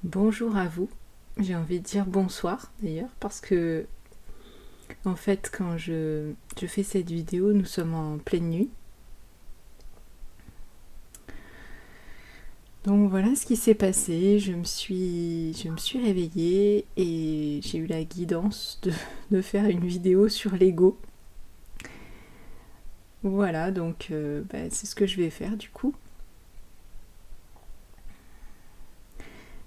Bonjour à vous, j'ai envie de dire bonsoir d'ailleurs, parce que en fait quand je fais cette vidéo, nous sommes en pleine nuit. Donc voilà ce qui s'est passé, je me suis réveillée et j'ai eu la guidance de faire une vidéo sur l'ego. Voilà, donc c'est ce que je vais faire du coup.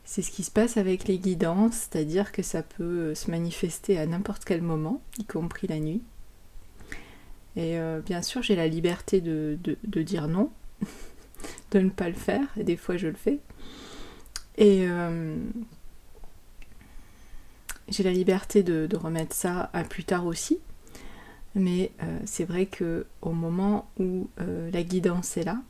C'est ce qui se passe avec les guidances, c'est-à-dire que ça peut se manifester à n'importe quel moment, y compris la nuit. Et bien sûr, j'ai la liberté de dire non, de ne pas le faire, et des fois je le fais. Et j'ai la liberté de remettre ça à plus tard aussi. Mais c'est vrai qu'au moment où la guidance est là,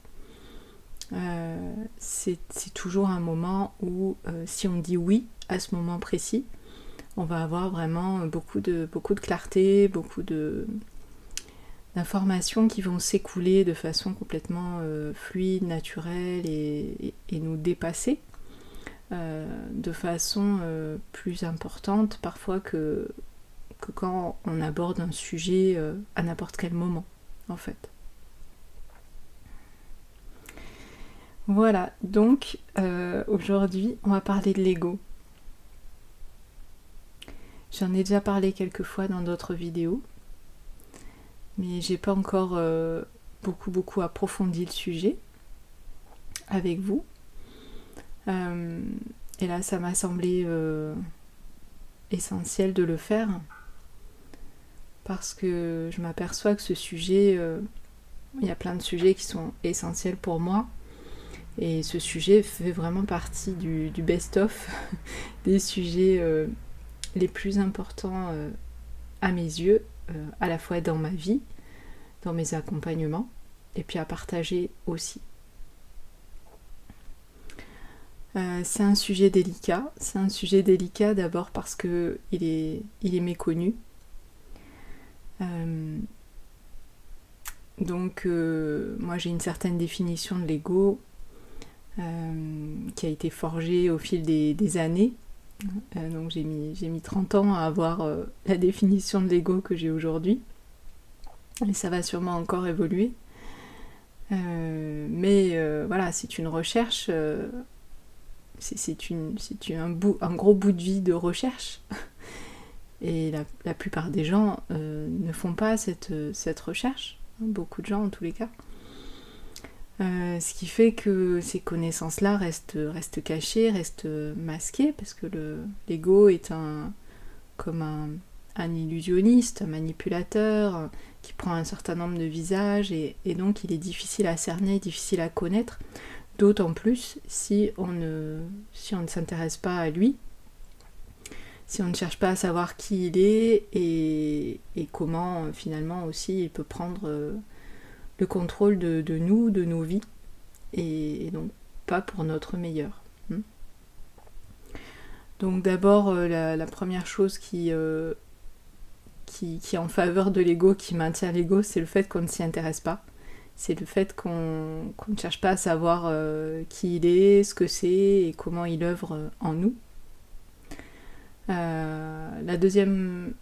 c'est toujours un moment où si on dit oui à ce moment précis, on va avoir vraiment beaucoup de clarté, beaucoup d'informations qui vont s'écouler de façon complètement fluide, naturelle et nous dépasser de façon plus importante parfois que quand on aborde un sujet à n'importe quel moment en fait. Voilà, donc aujourd'hui on va parler de l'ego. J'en ai déjà parlé quelques fois dans d'autres vidéos, mais j'ai pas encore beaucoup approfondi le sujet avec vous. Et là ça m'a semblé essentiel de le faire parce que je m'aperçois que ce sujet, il y a plein de sujets qui sont essentiels pour moi et ce sujet fait vraiment partie du best-of des sujets les plus importants à mes yeux, à la fois dans ma vie, dans mes accompagnements et puis à partager aussi. C'est un sujet délicat. C'est un sujet délicat d'abord parce qu'il est méconnu. Donc moi j'ai une certaine définition de l'ego qui a été forgée au fil des années. Donc j'ai mis 30 ans à avoir la définition de l'ego que j'ai aujourd'hui. Et ça va sûrement encore évoluer. Mais voilà, c'est une recherche, c'est un gros bout de vie de recherche. Et la plupart des gens ne font pas cette recherche, beaucoup de gens en tous les cas. Ce qui fait que ces connaissances-là restent cachées, restent masquées, parce que l'ego est comme un illusionniste, un manipulateur, qui prend un certain nombre de visages, et donc il est difficile à cerner, difficile à connaître, d'autant plus si on ne s'intéresse pas à lui, si on ne cherche pas à savoir qui il est et comment finalement aussi il peut prendre le contrôle de nous, de nos vies, et donc pas pour notre meilleur. Donc d'abord la première chose qui est en faveur de l'ego, qui maintient l'ego, c'est le fait qu'on ne s'y intéresse pas. C'est le fait qu'on ne cherche pas à savoir qui il est, ce que c'est et comment il œuvre en nous. La deuxième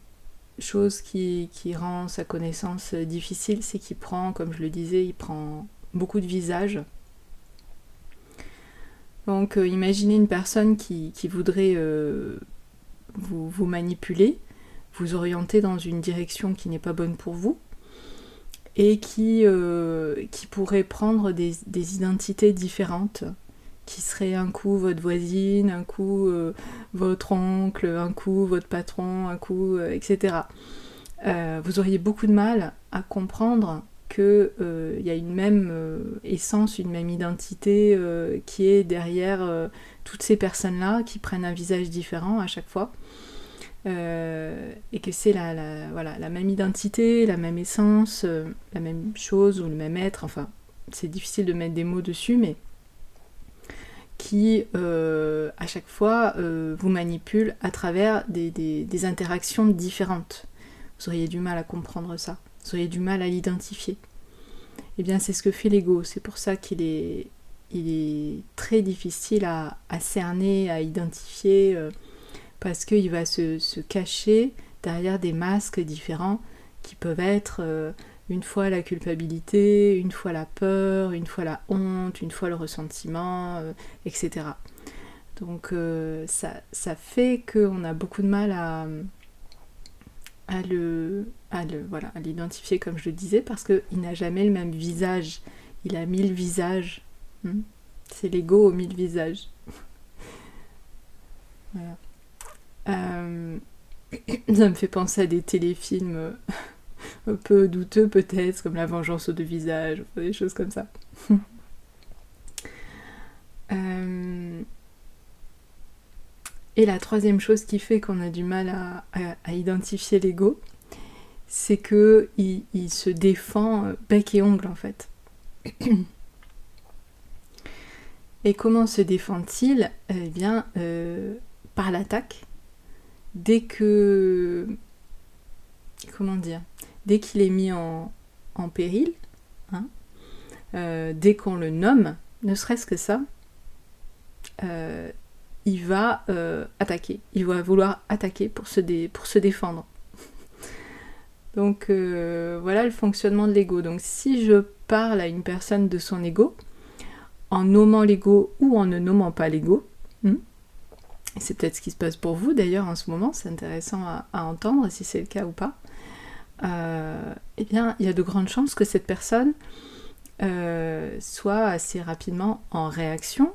chose qui rend sa connaissance difficile, c'est qu'il prend, comme je le disais, il prend beaucoup de visages. Donc imaginez une personne qui voudrait vous manipuler, vous orienter dans une direction qui n'est pas bonne pour vous, et qui pourrait prendre des identités différentes, qui serait un coup votre voisine, un coup votre oncle, un coup votre patron, un coup etc. Vous auriez beaucoup de mal à comprendre qu'il y a une même essence, une même identité qui est derrière toutes ces personnes-là qui prennent un visage différent à chaque fois. Et que c'est la même identité, la même essence, la même chose ou le même être, enfin c'est difficile de mettre des mots dessus, mais qui à chaque fois vous manipule à travers des interactions différentes. Vous auriez du mal à comprendre ça, vous auriez du mal à l'identifier. Et bien c'est ce que fait l'ego, c'est pour ça qu'il est il est très difficile à cerner, à identifier, parce qu'il va se cacher derrière des masques différents qui peuvent être une fois la culpabilité, une fois la peur, une fois la honte, une fois le ressentiment, etc. Donc ça fait qu'on a beaucoup de mal à l'identifier, comme je le disais, parce qu'il n'a jamais le même visage. Il a 1000 visages. C'est l'ego aux 1000 visages. Voilà. Ça me fait penser à des téléfilms un peu douteux peut-être, comme La vengeance aux 2 visages, ou des choses comme ça. Et la troisième chose qui fait qu'on a du mal à identifier l'ego, c'est qu'il se défend bec et ongle en fait. Et comment se défend-il ? Eh bien, par l'attaque. Dès que... Comment dire ? Dès qu'il est mis en péril, dès qu'on le nomme, ne serait-ce que ça, il va attaquer. Il va vouloir attaquer pour se défendre. Donc voilà le fonctionnement de l'ego. Donc si je parle à une personne de son ego, en nommant l'ego ou en ne nommant pas l'ego, c'est peut-être ce qui se passe pour vous d'ailleurs en ce moment, c'est intéressant à entendre si c'est le cas ou pas, eh bien il y a de grandes chances que cette personne soit assez rapidement en réaction,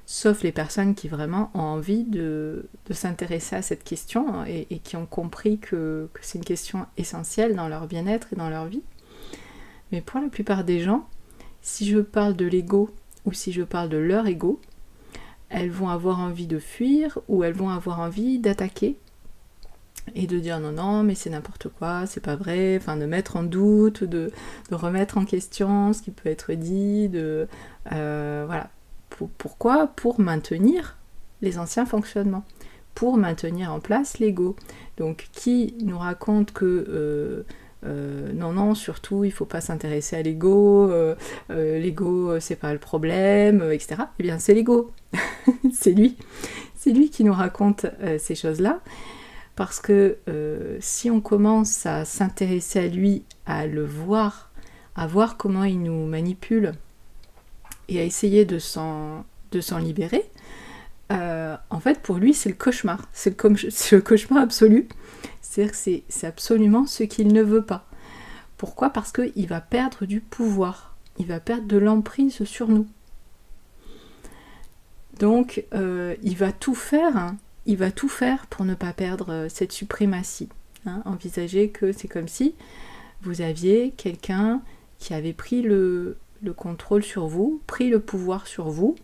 sauf les personnes qui vraiment ont envie de s'intéresser à cette question et qui ont compris que c'est une question essentielle dans leur bien-être et dans leur vie. Mais pour la plupart des gens, si je parle de l'ego ou si je parle de leur ego, elles vont avoir envie de fuir ou elles vont avoir envie d'attaquer et de dire non mais c'est n'importe quoi, c'est pas vrai, enfin de mettre en doute, de remettre en question ce qui peut être dit, voilà. Pourquoi ? Pour maintenir les anciens fonctionnements, pour maintenir en place l'ego. Donc qui nous raconte que non, surtout il faut pas s'intéresser à l'ego, l'ego c'est pas le problème, etc. Eh bien c'est l'ego, c'est lui qui nous raconte ces choses-là, parce que si on commence à s'intéresser à lui, à le voir, à voir comment il nous manipule, et à essayer de s'en libérer, en fait pour lui c'est le cauchemar, c'est le cauchemar absolu, c'est-à-dire que c'est absolument ce qu'il ne veut pas. Pourquoi ? Parce qu'il va perdre du pouvoir, il va perdre de l'emprise sur nous. Donc il va tout faire pour ne pas perdre cette suprématie. Envisagez que c'est comme si vous aviez quelqu'un qui avait pris le contrôle sur vous, pris le pouvoir sur vous,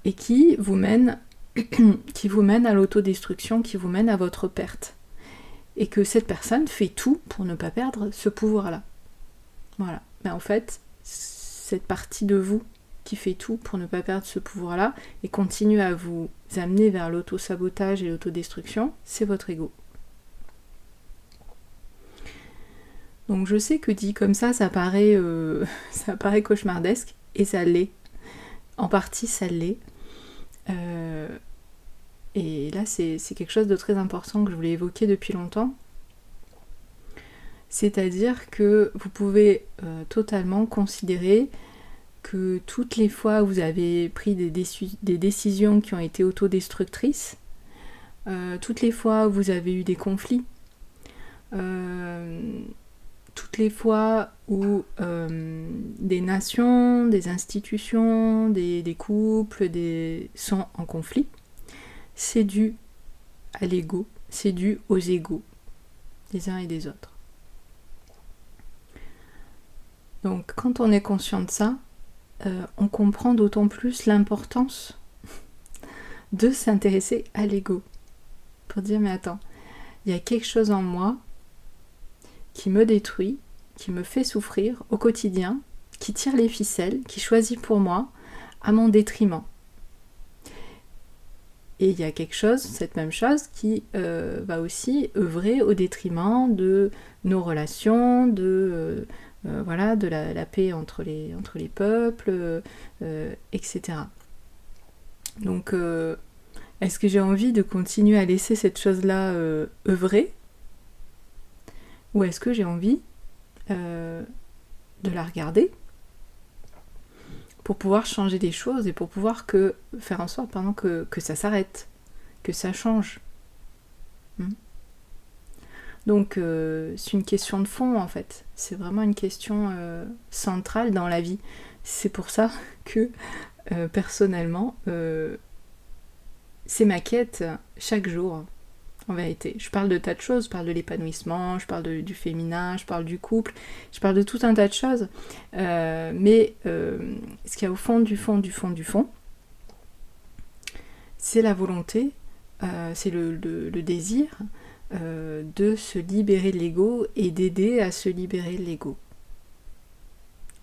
et qui vous mène à l'autodestruction, qui vous mène à votre perte. Et que cette personne fait tout pour ne pas perdre ce pouvoir-là. Voilà. Mais en fait, cette partie de vous qui fait tout pour ne pas perdre ce pouvoir-là et continue à vous amener vers l'auto-sabotage et l'autodestruction, c'est votre ego. Donc je sais que dit comme ça paraît cauchemardesque, et ça l'est. En partie, ça l'est. Et là, c'est quelque chose de très important que je voulais évoquer depuis longtemps. C'est-à-dire que vous pouvez totalement considérer que toutes les fois où vous avez pris des décisions qui ont été autodestructrices, toutes les fois où vous avez eu des conflits, toutes les fois où des nations, des institutions, des couples sont en conflit, c'est dû à l'ego, c'est dû aux égos des uns et des autres. Donc quand on est conscient de ça, on comprend d'autant plus l'importance de s'intéresser à l'ego. Pour dire mais attends, il y a quelque chose en moi qui me détruit, qui me fait souffrir au quotidien, qui tire les ficelles, qui choisit pour moi à mon détriment. Et il y a quelque chose, cette même chose, qui va aussi œuvrer au détriment de nos relations, voilà, de la paix entre les peuples, etc. Donc, est-ce que j'ai envie de continuer à laisser cette chose-là œuvrer, ou est-ce que j'ai envie de la regarder pour pouvoir changer des choses et pour pouvoir faire en sorte que ça s'arrête, que ça change. Donc c'est une question de fond en fait, c'est vraiment une question centrale dans la vie. C'est pour ça que personnellement c'est ma quête chaque jour. En vérité, je parle de tas de choses, je parle de l'épanouissement, je parle du féminin, je parle du couple, je parle de tout un tas de choses, mais ce qu'il y a au fond du fond, c'est la volonté, c'est le désir de se libérer de l'ego et d'aider à se libérer de l'ego.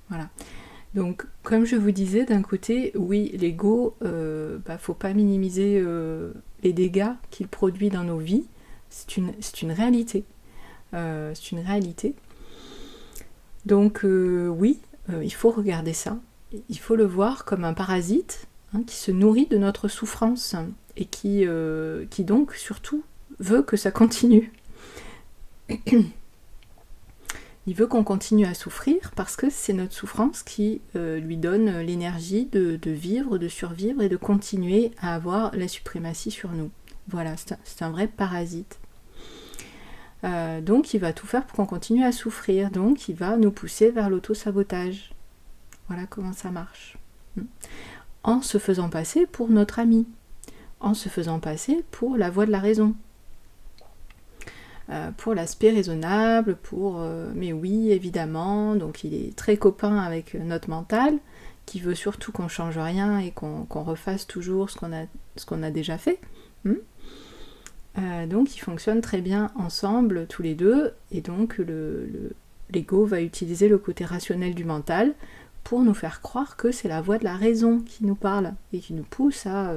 Voilà. Donc, comme je vous disais, d'un côté, oui, l'ego, faut pas minimiser les dégâts qu'il produit dans nos vies. C'est une réalité. C'est une réalité. Donc, oui, il faut regarder ça. Il faut le voir comme un parasite qui se nourrit de notre souffrance et qui donc, surtout, veut que ça continue. Il veut qu'on continue à souffrir parce que c'est notre souffrance qui lui donne l'énergie de vivre, de survivre et de continuer à avoir la suprématie sur nous. Voilà, c'est un vrai parasite. Donc il va tout faire pour qu'on continue à souffrir. Donc il va nous pousser vers l'auto-sabotage. Voilà comment ça marche. En se faisant passer pour notre ami. En se faisant passer pour la voix de la raison. Pour l'aspect raisonnable, mais oui, évidemment, donc il est très copain avec notre mental, qui veut surtout qu'on change rien et qu'on refasse toujours ce qu'on a déjà fait. Donc ils fonctionnent très bien ensemble, tous les deux, et donc l'ego va utiliser le côté rationnel du mental pour nous faire croire que c'est la voix de la raison qui nous parle, et qui nous pousse à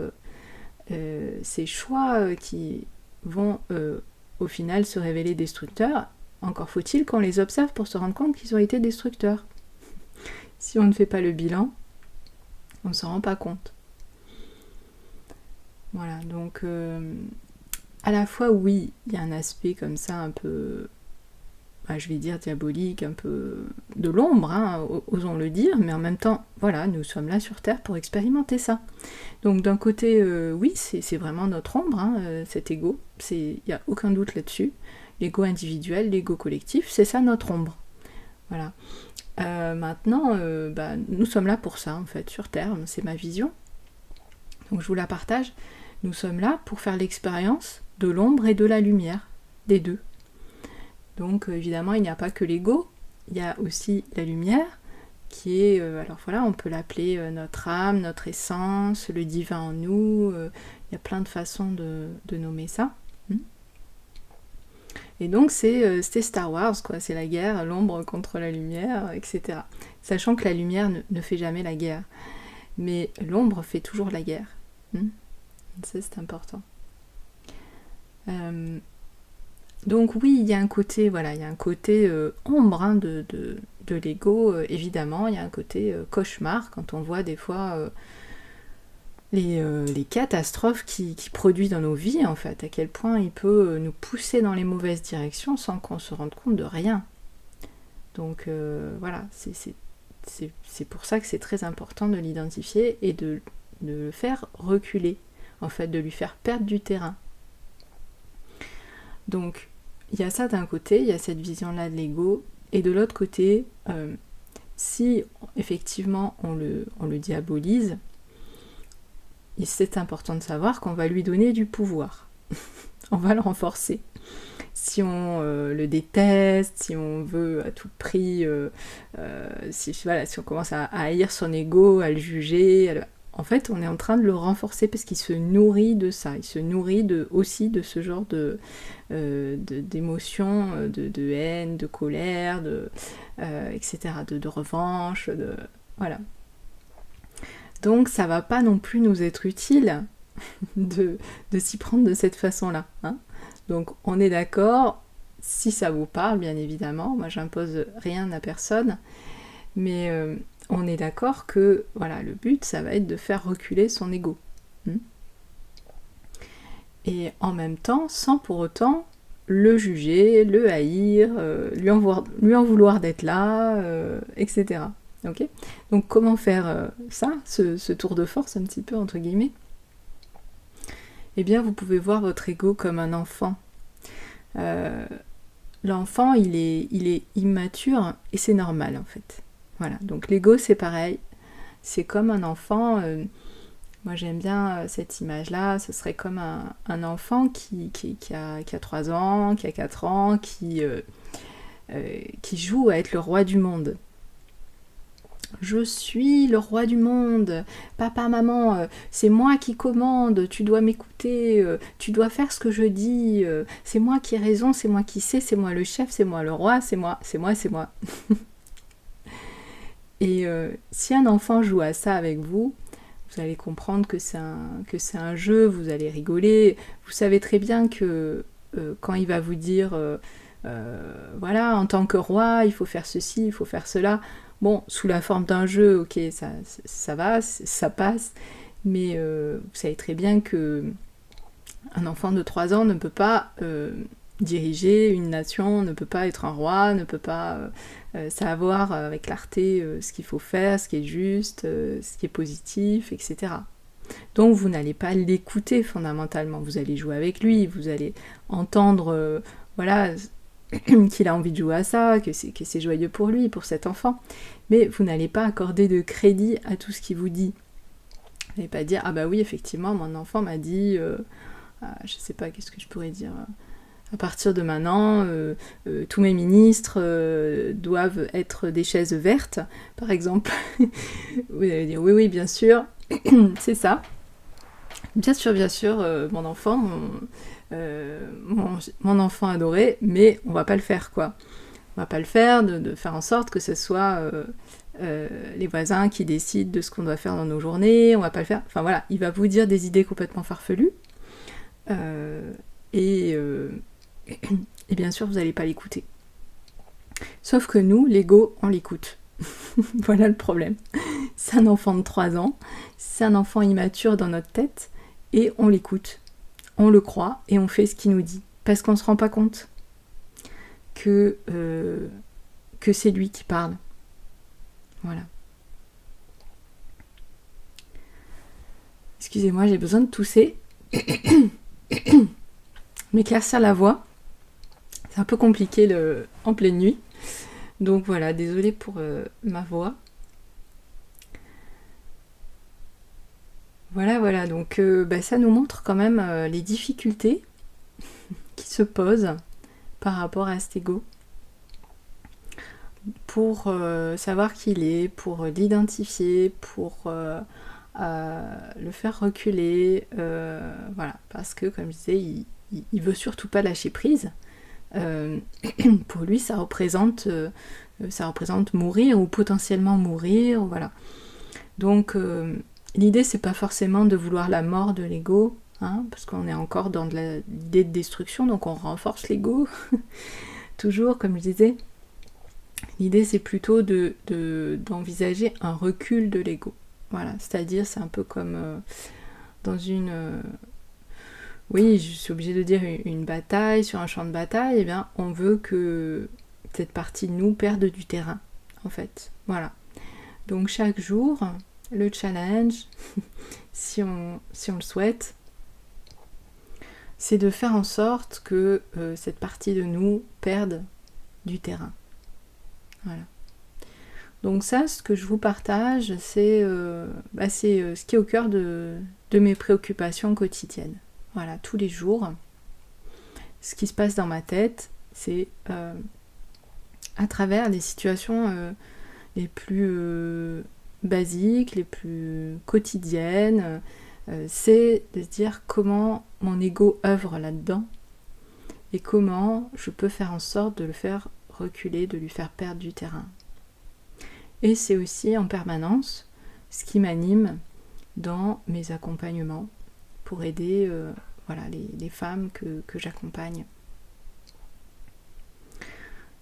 ces choix qui vont au final se révéler destructeurs. Encore faut-il qu'on les observe pour se rendre compte qu'ils ont été destructeurs. Si on ne fait pas le bilan, on ne s'en rend pas compte. Voilà, donc à la fois oui, il y a un aspect comme ça un peu, je vais dire diabolique, un peu de l'ombre, osons le dire, mais en même temps, voilà, nous sommes là sur Terre pour expérimenter ça. Donc d'un côté, oui, c'est vraiment notre ombre, cet ego, il n'y a aucun doute là-dessus. L'ego individuel, l'ego collectif, c'est ça notre ombre. Voilà. Maintenant, nous sommes là pour ça, en fait, sur Terre, c'est ma vision. Donc je vous la partage. Nous sommes là pour faire l'expérience de l'ombre et de la lumière, des deux. Donc évidemment, il n'y a pas que l'ego, il y a aussi la lumière, qui est, alors voilà, on peut l'appeler notre âme, notre essence, le divin en nous, il y a plein de façons de nommer ça. Et donc c'est Star Wars, quoi, c'est la guerre, l'ombre contre la lumière, etc. Sachant que la lumière ne fait jamais la guerre, mais l'ombre fait toujours la guerre. Ça c'est important. Donc oui, il y a un côté, ombre de l'ego, évidemment, il y a un côté cauchemar quand on voit des fois les catastrophes qu'il produit dans nos vies, en fait, à quel point il peut nous pousser dans les mauvaises directions sans qu'on se rende compte de rien. Donc voilà, c'est pour ça que c'est très important de l'identifier et de le faire reculer, en fait, de lui faire perdre du terrain. Donc il y a ça d'un côté, il y a cette vision-là de l'ego, et de l'autre côté, si effectivement on le diabolise, c'est important de savoir qu'on va lui donner du pouvoir. On va le renforcer. Si on le déteste, si on veut à tout prix, si on commence à haïr son ego, à le juger, en fait on est en train de le renforcer parce qu'il se nourrit de ça, il se nourrit aussi de ce genre d'émotions, de haine, de colère, etc., de revanche, voilà. Donc ça va pas non plus nous être utile de s'y prendre de cette façon-là. Hein. Donc on est d'accord, si ça vous parle, bien évidemment, moi j'impose rien à personne, mais on est d'accord que voilà, le but, ça va être de faire reculer son ego. Et en même temps, sans pour autant le juger, le haïr, lui en vouloir d'être là, etc. Okay. Donc comment faire ça, ce tour de force un petit peu entre guillemets? Eh bien vous pouvez voir votre ego comme un enfant. L'enfant il est immature et c'est normal en fait. Voilà, donc l'ego c'est pareil, c'est comme un enfant, moi j'aime bien cette image-là, ce serait comme un enfant qui a 3 ans, qui a 4 ans, qui joue à être le roi du monde. Je suis le roi du monde, papa, maman, c'est moi qui commande, tu dois m'écouter, tu dois faire ce que je dis, c'est moi qui ai raison, c'est moi qui sais, c'est moi le chef, c'est moi le roi, c'est moi. Et si un enfant joue à ça avec vous, vous allez comprendre que c'est un jeu, vous allez rigoler, vous savez très bien que quand il va vous dire voilà, en tant que roi, il faut faire ceci, il faut faire cela, bon, sous la forme d'un jeu, ok, ça va, ça passe, mais vous savez très bien que un enfant de 3 ans ne peut pas diriger une nation, ne peut pas être un roi, ne peut pas savoir avec clarté ce qu'il faut faire, ce qui est juste, ce qui est positif, etc. Donc vous n'allez pas l'écouter fondamentalement, vous allez jouer avec lui, vous allez entendre voilà, qu'il a envie de jouer à ça, que c'est joyeux pour lui, pour cet enfant, mais vous n'allez pas accorder de crédit à tout ce qu'il vous dit. Vous n'allez pas dire, ah bah oui, effectivement, mon enfant m'a dit, je sais pas, qu'est-ce que je pourrais dire, à partir de maintenant, tous mes ministres doivent être des chaises vertes, par exemple. Vous allez dire, oui, bien sûr, c'est ça. Bien sûr, mon enfant, mon enfant adoré, mais on va pas le faire, quoi. On va pas le faire, de faire en sorte que ce soit les voisins qui décident de ce qu'on doit faire dans nos journées, on va pas le faire. Enfin voilà, il va vous dire des idées complètement farfelues, et bien sûr, vous n'allez pas l'écouter. Sauf que nous, l'ego, on l'écoute. Voilà le problème. C'est un enfant de 3 ans, c'est un enfant immature dans notre tête, et on l'écoute. On le croit et on fait ce qu'il nous dit. Parce qu'on ne se rend pas compte que c'est lui qui parle. Voilà. Excusez-moi, j'ai besoin de tousser. M'éclaircir la voix. C'est un peu compliqué en pleine nuit. Donc voilà, désolée pour ma voix. Voilà, donc ça nous montre quand même les difficultés qui se posent par rapport à cet ego. Pour savoir qui il est, pour l'identifier, pour le faire reculer, voilà, parce que comme je disais, il veut surtout pas lâcher prise. Pour lui, ça représente mourir ou potentiellement mourir, voilà. Donc l'idée, c'est pas forcément de vouloir la mort de l'ego, hein, parce qu'on est encore dans l'idée de destruction, donc on renforce l'ego. Toujours, comme je disais, l'idée, c'est plutôt d'envisager un recul de l'ego. Voilà, c'est-à-dire, c'est un peu comme dans une... oui, je suis obligée de dire une bataille, sur un champ de bataille, eh bien, on veut que cette partie de nous perde du terrain, en fait. Voilà. Donc, chaque jour, le challenge, si on le souhaite, c'est de faire en sorte que cette partie de nous perde du terrain. Voilà. Donc ça, ce que je vous partage, c'est ce qui est au cœur de mes préoccupations quotidiennes. Voilà, tous les jours, ce qui se passe dans ma tête, c'est à travers les situations les plus basiques, les plus quotidiennes, c'est de se dire comment mon ego œuvre là-dedans et comment je peux faire en sorte de le faire reculer, de lui faire perdre du terrain. Et c'est aussi en permanence ce qui m'anime dans mes accompagnements, pour aider les femmes que j'accompagne.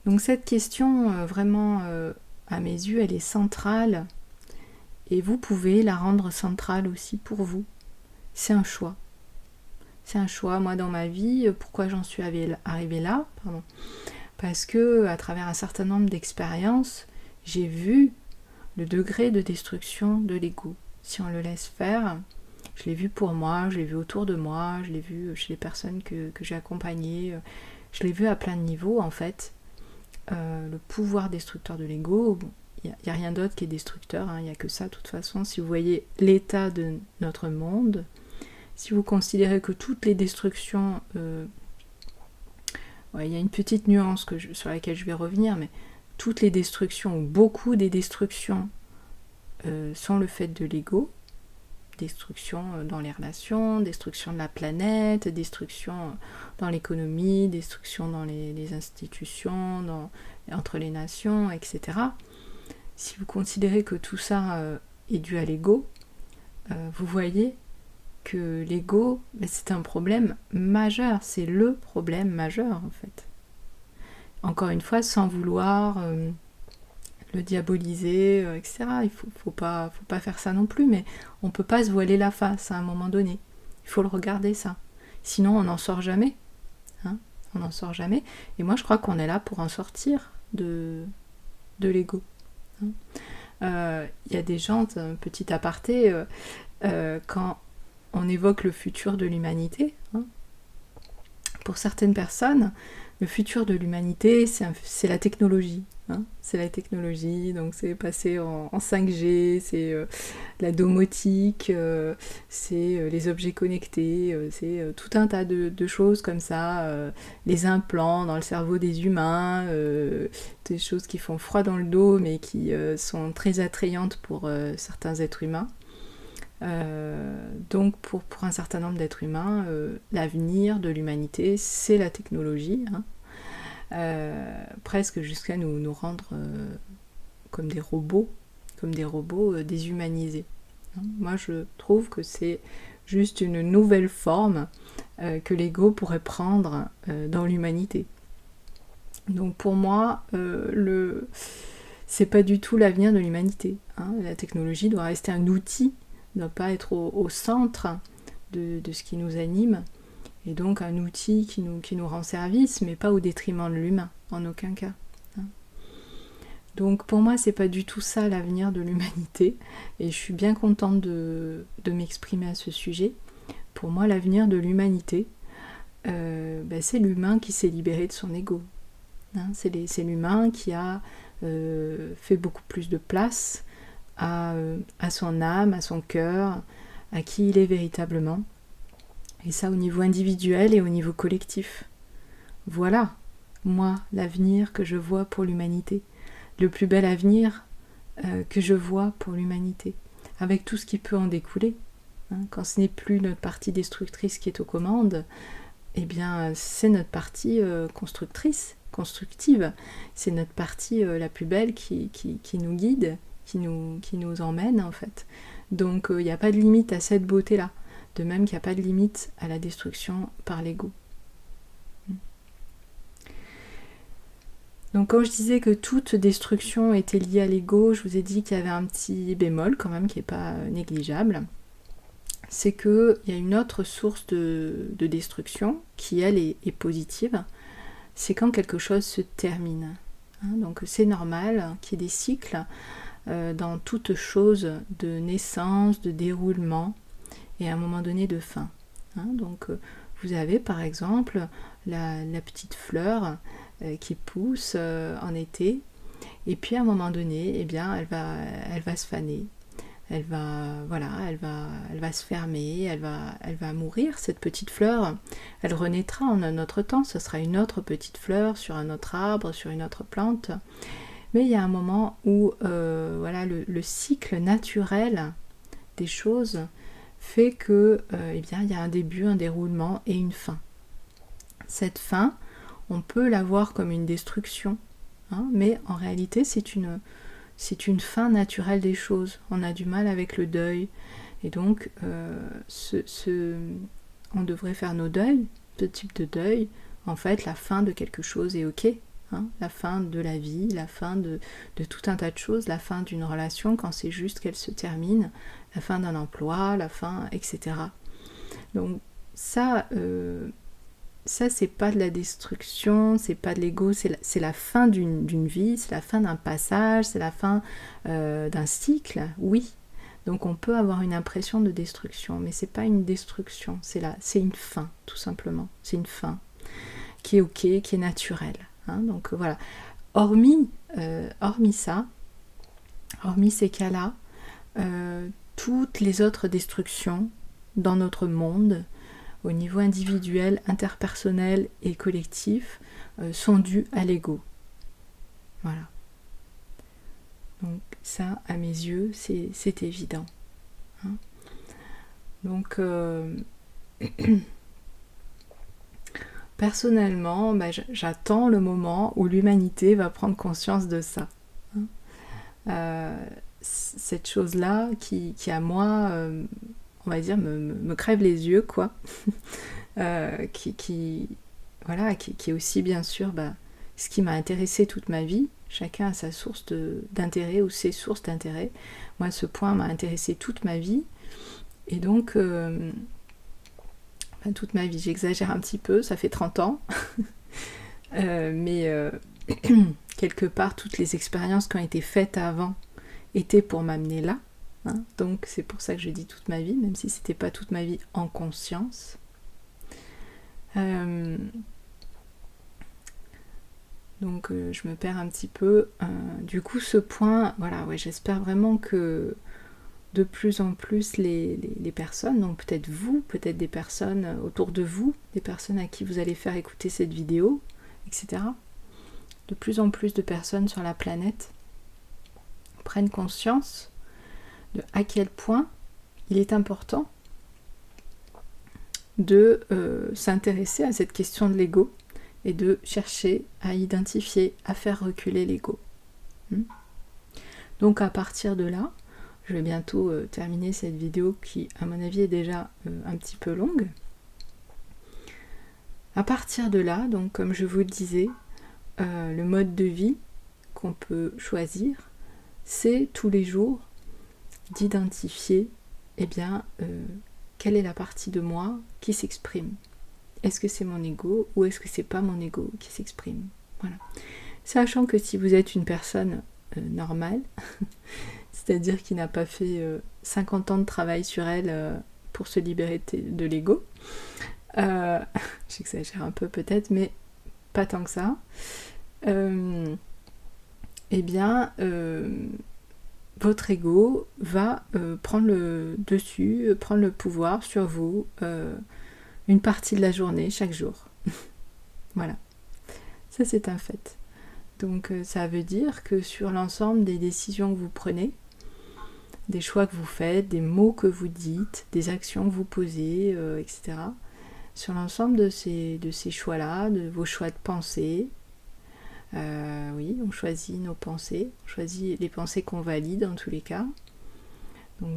Donc cette question, vraiment, à mes yeux, elle est centrale, et vous pouvez la rendre centrale aussi pour vous. C'est un choix. C'est un choix. Moi, dans ma vie, pourquoi j'en suis arrivée là, parce que à travers un certain nombre d'expériences, j'ai vu le degré de destruction de l'ego. Si on le laisse faire, je l'ai vu pour moi, je l'ai vu autour de moi, je l'ai vu chez les personnes que j'ai accompagnées, je l'ai vu à plein de niveaux en fait. Le pouvoir destructeur de l'ego, il n'y a rien d'autre qui est destructeur, il n'y a que ça de toute façon. Si vous voyez l'état de notre monde, si vous considérez que toutes les destructions, il y a une petite nuance sur laquelle je vais revenir, mais toutes les destructions, ou beaucoup des destructions, sont le fait de l'ego. Destruction dans les relations, destruction de la planète, destruction dans l'économie, destruction dans les institutions, entre les nations, etc. Si vous considérez que tout ça est dû à l'ego, vous voyez que l'ego, c'est un problème majeur, c'est le problème majeur en fait. Encore une fois, sans vouloir le diaboliser, etc. Il faut pas faire ça non plus, mais on peut pas se voiler la face à un moment donné. Il faut le regarder ça. Sinon, on n'en sort jamais. On n'en sort jamais. Et moi, je crois qu'on est là pour en sortir de l'ego. Il y a des gens, un petit aparté, quand on évoque le futur de l'humanité, pour certaines personnes, le futur de l'humanité, c'est la technologie. C'est la technologie, donc c'est passé en 5G, c'est la domotique, c'est les objets connectés, c'est tout un tas de choses comme ça, les implants dans le cerveau des humains, des choses qui font froid dans le dos mais qui sont très attrayantes pour certains êtres humains. Donc pour un certain nombre d'êtres humains, l'avenir de l'humanité, c'est la technologie, presque jusqu'à nous rendre comme des robots déshumanisés. Moi je trouve que c'est juste une nouvelle forme que l'ego pourrait prendre dans l'humanité. Donc pour moi, c'est pas du tout l'avenir de l'humanité. La technologie doit rester un outil, ne doit pas être au centre de ce qui nous anime, et donc un outil qui nous rend service, mais pas au détriment de l'humain, en aucun cas. Donc pour moi, c'est pas du tout ça l'avenir de l'humanité, et je suis bien contente de m'exprimer à ce sujet. Pour moi, l'avenir de l'humanité, c'est l'humain qui s'est libéré de son ego. C'est l'humain qui a fait beaucoup plus de place à son âme, à son cœur, à qui il est véritablement. Et ça au niveau individuel et au niveau collectif. Voilà, moi, l'avenir que je vois pour l'humanité. Le plus bel avenir que je vois pour l'humanité. Avec tout ce qui peut en découler. Quand ce n'est plus notre partie destructrice qui est aux commandes, eh bien, c'est notre partie constructive. C'est notre partie la plus belle qui nous guide, qui nous emmène en fait. Donc il n'y a pas de limite à cette beauté-là, de même qu'il n'y a pas de limite à la destruction par l'ego. Donc quand je disais que toute destruction était liée à l'ego, je vous ai dit qu'il y avait un petit bémol quand même qui n'est pas négligeable. C'est qu'il y a une autre source de destruction qui elle est positive, c'est quand quelque chose se termine. Donc c'est normal qu'il y ait des cycles dans toute chose de naissance, de déroulement et à un moment donné de fin. Donc vous avez par exemple la petite fleur qui pousse en été, et puis à un moment donné, eh bien, elle va se faner, elle va se fermer, elle va mourir, cette petite fleur. Elle renaîtra en un autre temps, ce sera une autre petite fleur sur un autre arbre, sur une autre plante. Mais il y a un moment où le cycle naturel des choses fait que il y a un début, un déroulement et une fin. Cette fin, on peut la voir comme une destruction, mais en réalité c'est une fin naturelle des choses. On a du mal avec le deuil, Et donc, on devrait faire nos deuils, ce type de deuil. En fait, la fin de quelque chose est ok. Hein, la fin de la vie, la fin de tout un tas de choses, la fin d'une relation quand c'est juste qu'elle se termine, la fin d'un emploi, la fin, etc. Donc ça c'est pas de la destruction, c'est pas de l'ego, c'est la fin d'une vie, c'est la fin d'un passage, c'est la fin d'un cycle, oui. Donc on peut avoir une impression de destruction, mais c'est pas une destruction, c'est une fin, tout simplement. C'est une fin qui est ok, qui est naturelle. Hein, donc voilà. Hormis ça, hormis ces cas-là, toutes les autres destructions dans notre monde, au niveau individuel, interpersonnel et collectif, sont dues à l'ego. Voilà. Donc ça, à mes yeux, c'est évident. Hein, donc, personnellement, j'attends le moment où l'humanité va prendre conscience de ça. Hein, cette chose-là qui à moi, on va dire, me crève les yeux, quoi. Qui est aussi, bien sûr, ce qui m'a intéressé toute ma vie. Chacun a sa source d'intérêt ou ses sources d'intérêt. Moi, ce point m'a intéressé toute ma vie. Et donc, toute ma vie, j'exagère un petit peu, ça fait 30 ans. Mais quelque part, toutes les expériences qui ont été faites avant étaient pour m'amener là. Hein, donc, c'est pour ça que je dis toute ma vie, même si c'était pas toute ma vie en conscience. Donc je me perds un petit peu. Du coup, ce point, voilà, ouais, j'espère vraiment que de plus en plus les personnes, donc peut-être vous, peut-être des personnes autour de vous, des personnes à qui vous allez faire écouter cette vidéo, etc. De plus en plus de personnes sur la planète prennent conscience de à quel point il est important de s'intéresser à cette question de l'ego et de chercher à identifier, à faire reculer l'ego. Donc à partir de là, je vais bientôt terminer cette vidéo qui, à mon avis, est déjà un petit peu longue. À partir de là, donc comme je vous le disais, le mode de vie qu'on peut choisir, c'est tous les jours d'identifier, quelle est la partie de moi qui s'exprime. Est-ce que c'est mon ego ou est-ce que c'est pas mon ego qui s'exprime? Voilà. Sachant que si vous êtes une personne normale, c'est-à-dire qui n'a pas fait 50 ans de travail sur elle pour se libérer de l'ego, j'exagère un peu peut-être, mais pas tant que ça, votre ego va prendre le dessus, prendre le pouvoir sur vous une partie de la journée, chaque jour. Voilà. Ça, c'est un fait. Donc, ça veut dire que sur l'ensemble des décisions que vous prenez, des choix que vous faites, des mots que vous dites, des actions que vous posez, etc., sur l'ensemble de ces choix-là, de vos choix de pensée, oui, on choisit nos pensées, on choisit les pensées qu'on valide en tous les cas. Donc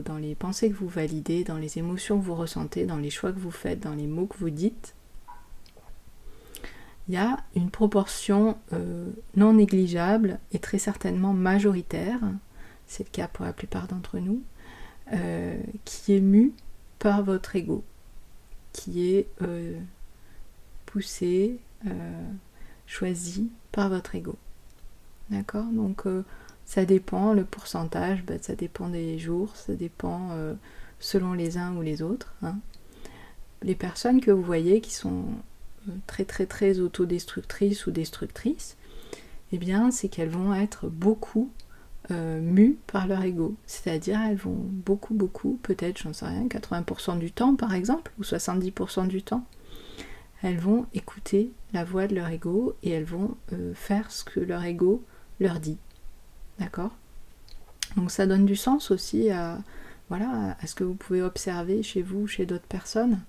dans les pensées que vous validez, dans les émotions que vous ressentez, dans les choix que vous faites, dans les mots que vous dites, il y a une proportion non négligeable et très certainement majoritaire, c'est le cas pour la plupart d'entre nous, qui est mue par votre ego, qui est poussé, choisi par votre ego. D'accord ? Donc ça dépend, le pourcentage, ça dépend des jours, ça dépend selon les uns ou les autres. Hein. Les personnes que vous voyez qui sont très très très autodestructrices ou destructrices, eh bien c'est qu'elles vont être beaucoup mues par leur ego. C'est-à-dire elles vont beaucoup, peut-être, j'en sais rien, 80% du temps par exemple, ou 70% du temps, elles vont écouter la voix de leur ego et elles vont faire ce que leur ego leur dit. D'accord ? Donc ça donne du sens aussi à ce que vous pouvez observer chez vous, chez d'autres personnes.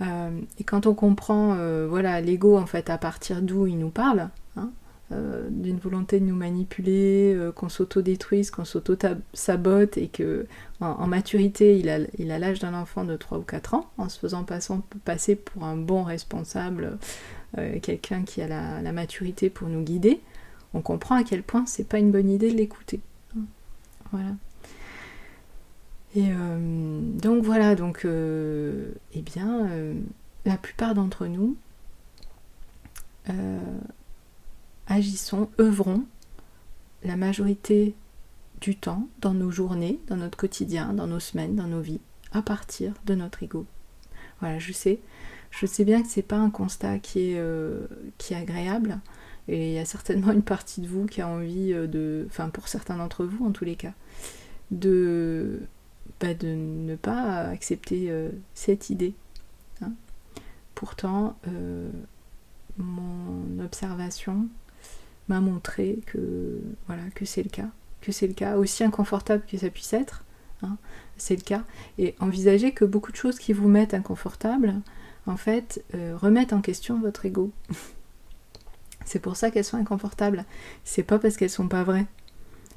Et quand on comprend l'ego en fait à partir d'où il nous parle, hein, d'une volonté de nous manipuler, qu'on s'auto-détruise, qu'on s'auto-sabote, et que en maturité, il a l'âge d'un enfant de 3 ou 4 ans, en se faisant passer pour un bon responsable, quelqu'un qui a la maturité pour nous guider, on comprend à quel point c'est pas une bonne idée de l'écouter. Voilà. Et donc voilà, la plupart d'entre nous agissons, œuvrons la majorité du temps dans nos journées, dans notre quotidien, dans nos semaines, dans nos vies, à partir de notre ego. Voilà, je sais bien que c'est pas un constat qui est agréable, et il y a certainement une partie de vous qui a envie pour certains d'entre vous en tous les cas, de ne pas accepter cette idée. Hein. Pourtant, mon observation m'a montré que c'est le cas, aussi inconfortable que ça puisse être, hein, c'est le cas. Et envisagez que beaucoup de choses qui vous mettent inconfortable, en fait, remettent en question votre ego. C'est pour ça qu'elles sont inconfortables. C'est pas parce qu'elles sont pas vraies.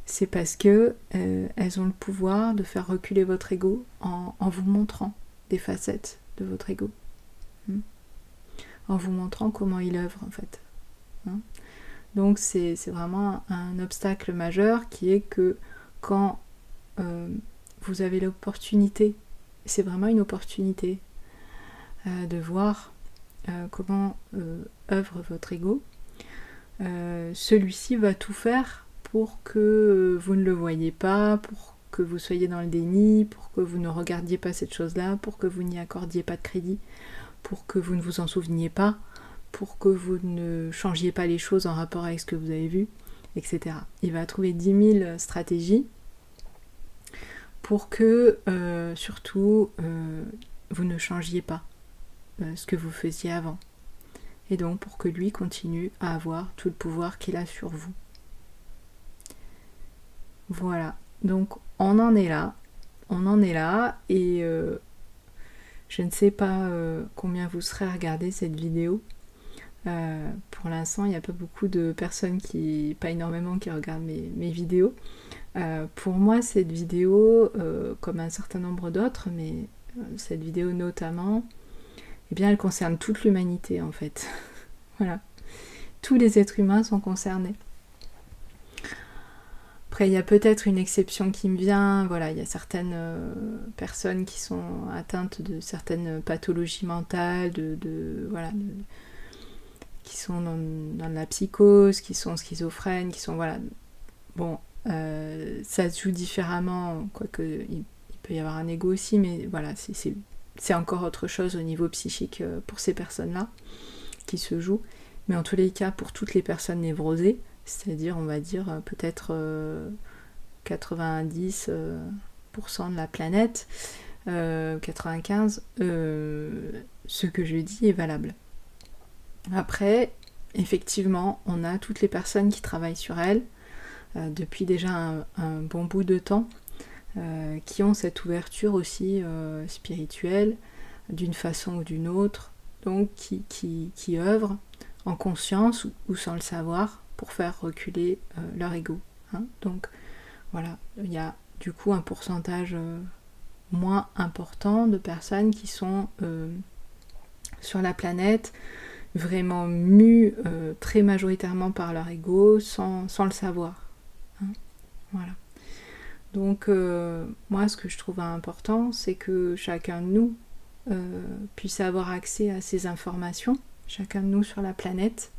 C'est parce que elles ont le pouvoir de faire reculer votre ego en vous montrant des facettes de votre ego. En vous montrant comment il œuvre, en fait. Donc c'est vraiment un obstacle majeur, qui est que quand vous avez l'opportunité, c'est vraiment une opportunité de voir comment œuvre votre ego, celui-ci va tout faire pour que vous ne le voyiez pas, pour que vous soyez dans le déni, pour que vous ne regardiez pas cette chose-là, pour que vous n'y accordiez pas de crédit, pour que vous ne vous en souveniez pas, pour que vous ne changiez pas les choses en rapport avec ce que vous avez vu, etc. Il va trouver 10 000 stratégies pour que, surtout, vous ne changiez pas ce que vous faisiez avant. Et donc pour que lui continue à avoir tout le pouvoir qu'il a sur vous. Voilà, donc on en est là, et je ne sais pas combien vous serez à regarder cette vidéo. Pour l'instant, il n'y a pas beaucoup de personnes pas énormément qui regardent mes vidéos. Pour moi, cette vidéo, comme un certain nombre d'autres, mais cette vidéo notamment, eh bien, elle concerne toute l'humanité en fait. Voilà. Tous les êtres humains sont concernés. Après, il y a peut-être une exception qui me vient. Voilà, il y a certaines personnes qui sont atteintes de certaines pathologies mentales, qui sont dans la psychose, qui sont schizophrènes, qui sont... Voilà. Bon, ça se joue différemment, quoique il peut y avoir un ego aussi, mais voilà, c'est encore autre chose au niveau psychique pour ces personnes-là qui se joue. Mais en tous les cas, pour toutes les personnes névrosées, c'est-à-dire, on va dire, peut-être 90% de la planète, 95%, ce que je dis est valable. Après, effectivement, on a toutes les personnes qui travaillent sur elles depuis déjà un bon bout de temps, qui ont cette ouverture aussi spirituelle, d'une façon ou d'une autre, donc qui œuvrent en conscience ou sans le savoir pour faire reculer leur ego. Hein. Donc voilà, il y a du coup un pourcentage moins important de personnes qui sont sur la planète vraiment mues très majoritairement par leur ego sans le savoir. Hein. Voilà. Donc moi ce que je trouve important, c'est que chacun de nous puisse avoir accès à ces informations, chacun de nous sur la planète,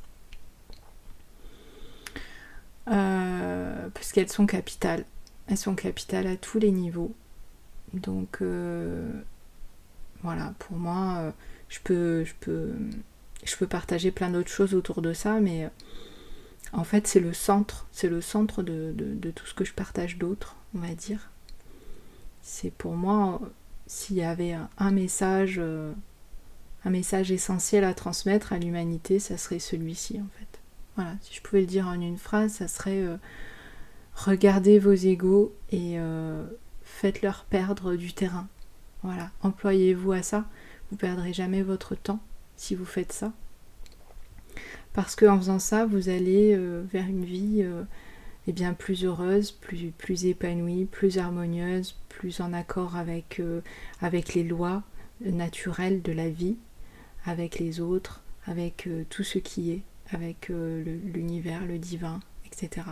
parce qu'elles sont capitales. Elles sont capitales à tous les niveaux. Donc voilà, pour moi, je peux partager plein d'autres choses autour de ça, mais en fait c'est le centre de tout ce que je partage d'autre, on va dire. C'est pour moi, s'il y avait un message essentiel à transmettre à l'humanité, ça serait celui-ci en fait. Voilà, si je pouvais le dire en une phrase, ça serait regardez vos égos et faites-leur perdre du terrain. Voilà, employez-vous à ça, vous perdrez jamais votre temps si vous faites ça. parce qu'en faisant ça, vous allez vers une vie plus heureuse, plus épanouie, plus harmonieuse, plus en accord avec les lois naturelles de la vie, avec les autres, avec tout ce qui est, avec l'univers, le divin, etc.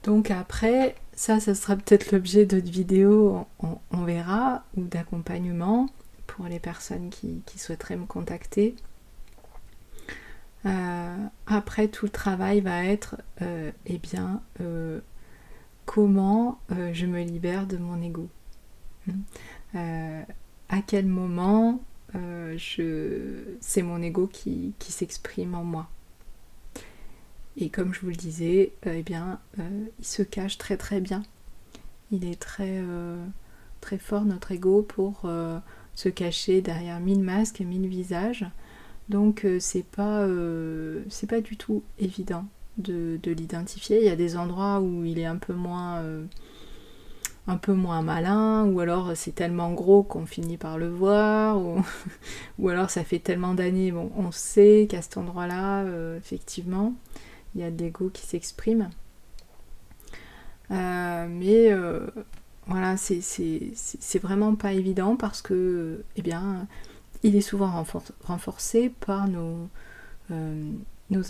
Donc après, ça sera peut-être l'objet d'autres vidéos, on verra, ou d'accompagnement pour les personnes qui souhaiteraient me contacter. Après, tout le travail va être comment je me libère de mon ego. À quel moment c'est mon ego qui s'exprime en moi. Et comme je vous le disais, il se cache très très bien. Il est très, très fort, notre ego, pour se cacher derrière 1000 masques et 1000 visages. Donc c'est pas du tout évident de l'identifier. Il y a des endroits où il est un peu moins malin, ou alors c'est tellement gros qu'on finit par le voir, ou alors ça fait tellement d'années, on sait qu'à cet endroit-là, effectivement, il y a de l'ego qui s'exprime. Voilà, c'est vraiment pas évident parce que, il est souvent renforcé par nos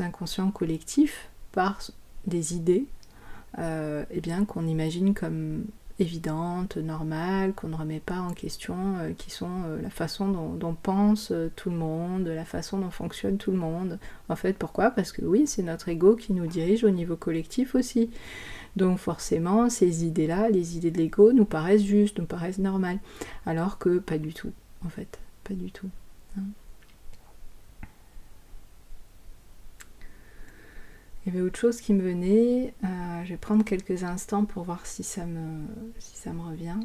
inconscients collectifs, par des idées qu'on imagine comme évidentes, normales, qu'on ne remet pas en question, qui sont la façon dont pense tout le monde, la façon dont fonctionne tout le monde. En fait, pourquoi ? Parce que oui, c'est notre ego qui nous dirige au niveau collectif aussi. Donc forcément, ces idées-là, les idées de l'ego, nous paraissent justes, nous paraissent normales. Alors que pas du tout, en fait. Pas du tout. Il y avait autre chose qui me venait. Je vais prendre quelques instants pour voir si ça me revient.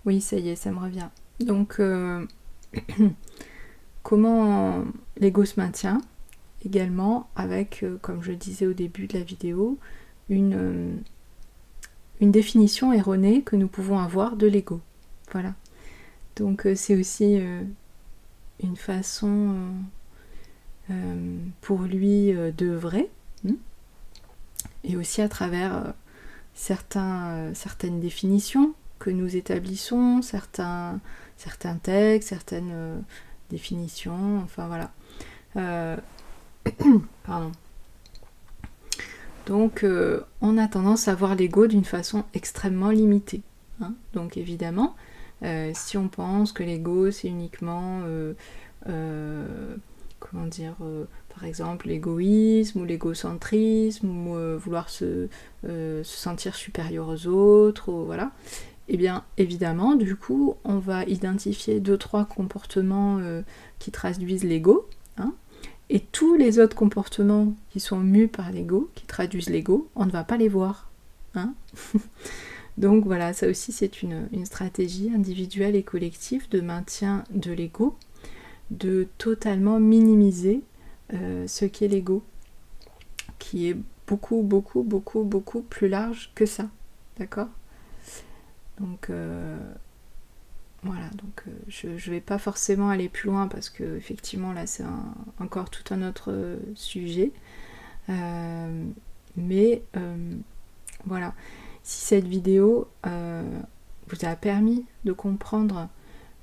Oui, ça y est, ça me revient. Donc, comment l'ego se maintient ? Également avec, comme je le disais au début de la vidéo, une définition erronée que nous pouvons avoir de l'ego. Voilà. Donc c'est aussi une façon pour lui d'œuvrer, et aussi à travers certaines définitions que nous établissons, certains textes, certaines définitions, enfin voilà. Pardon. Donc on a tendance à voir l'ego d'une façon extrêmement limitée. Donc évidemment, si on pense que l'ego c'est uniquement par exemple l'égoïsme ou l'égocentrisme, ou vouloir se sentir supérieur aux autres, voilà, et bien évidemment du coup on va identifier 2-3 comportements qui traduisent l'ego, et tous les autres comportements qui sont mus par l'ego, qui traduisent l'ego, on ne va pas les voir. Donc voilà, ça aussi c'est une stratégie individuelle et collective de maintien de l'ego, de totalement minimiser ce qu'est l'ego, qui est beaucoup, beaucoup, beaucoup, beaucoup plus large que ça. D'accord ? Donc voilà, donc je ne vais pas forcément aller plus loin parce que effectivement là c'est encore tout un autre sujet. Mais voilà, si cette vidéo vous a permis de comprendre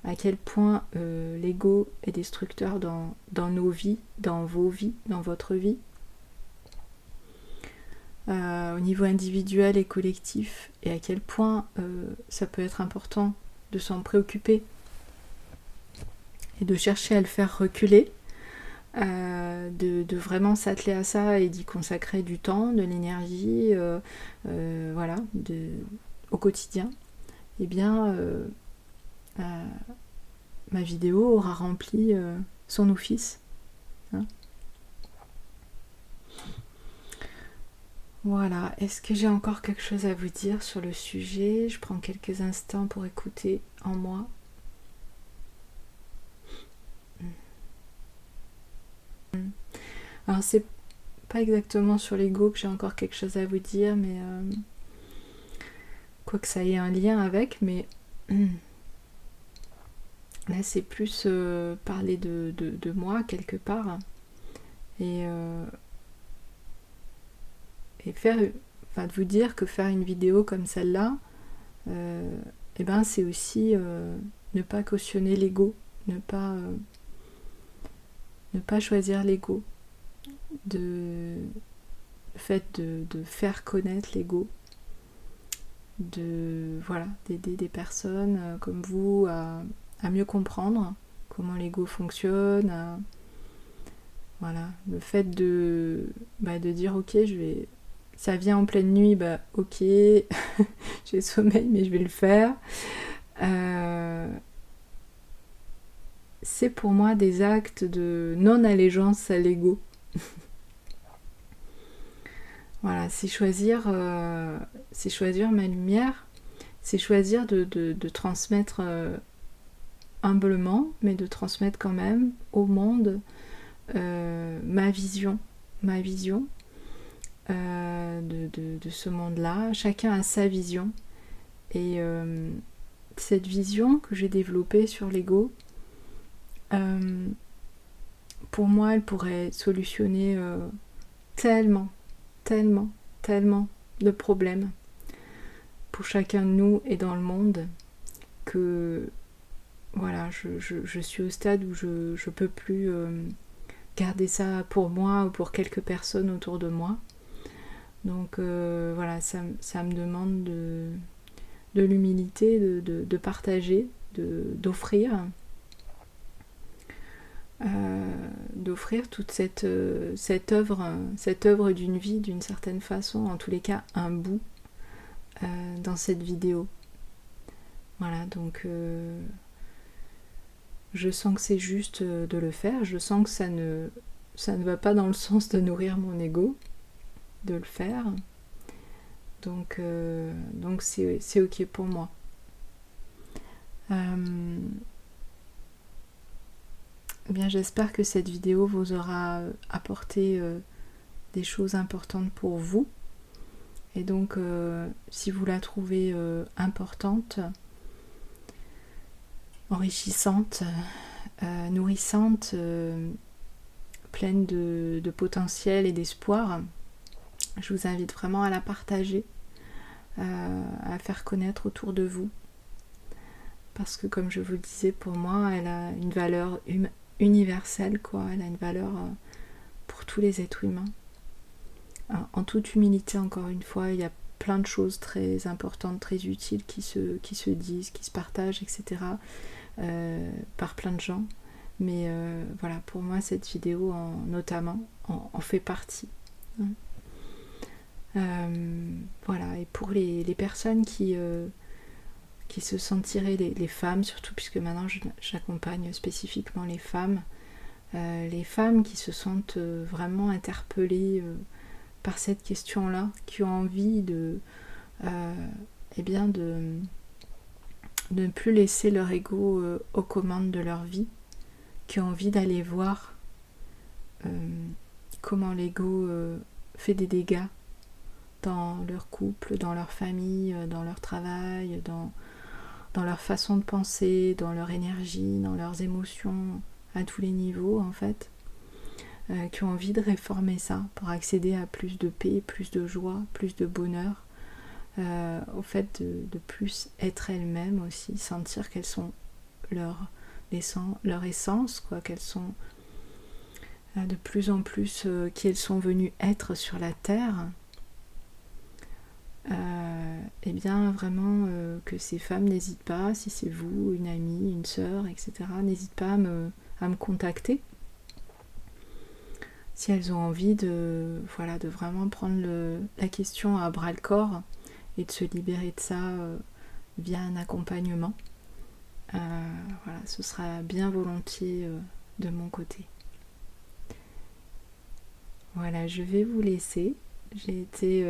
à quel point l'ego est destructeur dans nos vies, dans vos vies, dans votre vie, au niveau individuel et collectif, et à quel point ça peut être important de s'en préoccuper et de chercher à le faire reculer, de vraiment s'atteler à ça et d'y consacrer du temps, de l'énergie, voilà, au quotidien, eh bien ma vidéo aura rempli son office. Voilà, est-ce que j'ai encore quelque chose à vous dire sur le sujet ? Je prends quelques instants pour écouter en moi. Alors c'est pas exactement sur l'ego que j'ai encore quelque chose à vous dire, mais quoi que ça ait un lien avec, mais Là, c'est plus parler de moi quelque part et faire, enfin, de vous dire que faire une vidéo comme celle-là, et ben, c'est aussi ne pas cautionner l'ego, ne pas choisir l'ego, le fait de faire connaître l'ego, d'aider des personnes comme vous à mieux comprendre comment l'ego fonctionne, voilà, le fait de dire ok, ça vient en pleine nuit, ok, j'ai sommeil mais je vais le faire. C'est pour moi des actes de non-allégeance à l'ego. Voilà, c'est choisir ma lumière, c'est choisir de transmettre humblement, mais de transmettre quand même au monde ma vision de ce monde-là. Chacun a sa vision. Et cette vision que j'ai développée sur l'ego, pour moi, elle pourrait solutionner tellement de problèmes pour chacun de nous et dans le monde que voilà, je suis au stade où je peux plus garder ça pour moi ou pour quelques personnes autour de moi. Donc voilà, ça me demande de l'humilité, de partager, d'offrir toute cette œuvre d'une vie, d'une certaine façon, en tous les cas un bout dans cette vidéo. Voilà, donc je sens que c'est juste de le faire, je sens que ça ne va pas dans le sens de nourrir mon ego, de le faire. Donc c'est ok pour moi. Bien, j'espère que cette vidéo vous aura apporté des choses importantes pour vous. Et donc, si vous la trouvez importante, enrichissante, nourrissante, pleine de potentiel et d'espoir, je vous invite vraiment à la partager, à faire connaître autour de vous. Parce que, comme je vous le disais, pour moi, elle a une valeur universelle, quoi. Elle a une valeur pour tous les êtres humains. Alors, en toute humilité, encore une fois, il y a plein de choses très importantes, très utiles qui se disent, qui se partagent, etc. Par plein de gens. Mais voilà, pour moi, cette vidéo notamment en fait partie. Voilà, et pour les personnes qui se sentiraient, les femmes surtout, puisque maintenant j'accompagne spécifiquement les femmes qui se sentent vraiment interpellées par cette question-là, qui ont envie de ne plus laisser leur ego aux commandes de leur vie, qui ont envie d'aller voir comment l'ego fait des dégâts dans leur couple, dans leur famille, dans leur travail, dans leur façon de penser, dans leur énergie, dans leurs émotions, à tous les niveaux en fait, qui ont envie de réformer ça pour accéder à plus de paix, plus de joie, plus de bonheur, au fait de plus être elles-mêmes aussi, sentir qu'elles sont leur essence, quoi, qu'elles sont de plus en plus qui elles sont venues être sur la terre. Et bien vraiment que ces femmes n'hésitent pas, si c'est vous, une amie, une sœur, etc., n'hésitent pas à me contacter si elles ont envie de vraiment prendre la question à bras le corps et de se libérer de ça via un accompagnement. Voilà, ce sera bien volontiers de mon côté. Voilà, je vais vous laisser. J'ai été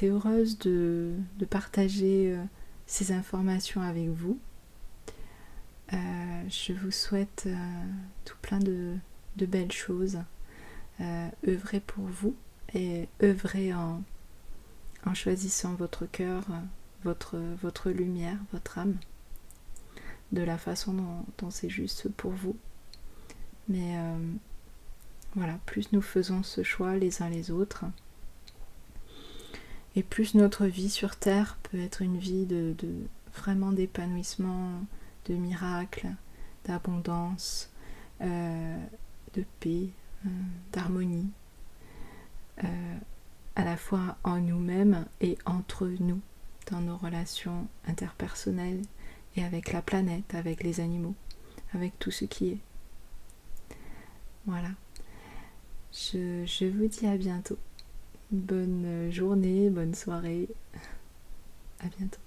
heureuse de partager ces informations avec vous. Je vous souhaite tout plein de belles choses. Œuvrez pour vous et œuvrez en choisissant votre cœur, votre lumière, votre âme, de la façon dont c'est juste pour vous. Mais voilà, plus nous faisons ce choix les uns les autres, et plus notre vie sur Terre peut être une vie de vraiment d'épanouissement, de miracles, d'abondance, de paix, d'harmonie, à la fois en nous-mêmes et entre nous, dans nos relations interpersonnelles et avec la planète, avec les animaux, avec tout ce qui est. Voilà. Je vous dis à bientôt. Bonne journée, bonne soirée. À bientôt.